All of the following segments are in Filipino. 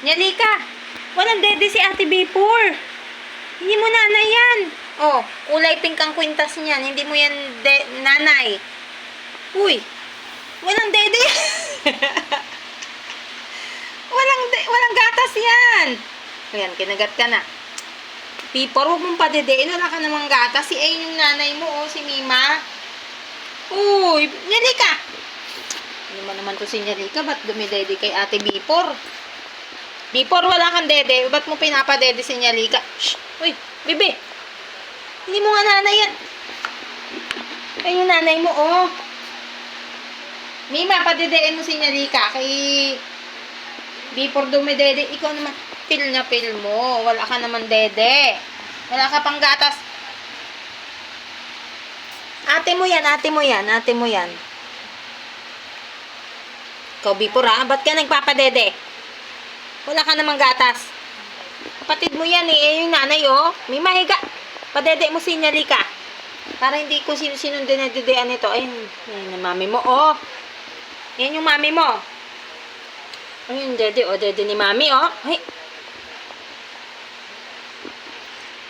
Nyalika, walang dede si Ate Bipor. Hindi mo nanay yan. Oh, kulay pink ang kwintas niyan. Hindi mo yan nanay. Uy, walang dede. walang gatas yan. Ayan, kinagat ka na. Bipor, huwag mong padedein. Wala ka namang gatas. Si Ay yung nanay mo, oh, si Mima. Uy, Nyalika. Ano naman to si Nyalika? Ba't dumidede kay Ate Bipor? Bipor, wala kang dede. Ba't mo pinapadede si Nyalika? Shh! Uy, bibi. Hindi mo nga nanay yan. Ay, yung nanay mo, oh. Mima, padedein mo si Nyalika. Kay Bipor dumidede. Ikaw naman, pil na pil mo. Wala ka naman dede. Wala ka pang gatas. Ate mo yan, ate mo yan, ate mo yan. Ikaw, Bipor, ha? Ba't ka nagpapadede? Wala ka namang gatas. Kapatid mo yan, eh. Yung nanay, oh. May mahiga. Padede mo si Nyalika. Para hindi ko sinong dinededean nito. Ayun, yung mami mo, oh. Yan yung mami mo. Ayun, dede, oh. Dede ni mami, oh. Ay.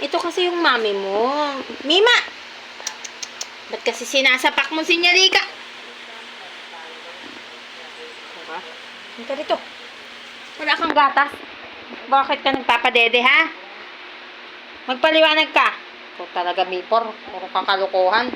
Ito kasi yung mami mo. Mima! Ba't kasi sinasapak mo si Nyalika? Diba? Hinta dito. Wala kang gatas. Bakit ka nagpapadede, ha? Magpaliwanag ka. Ito talaga, Bipor. Puro kakalukuhan.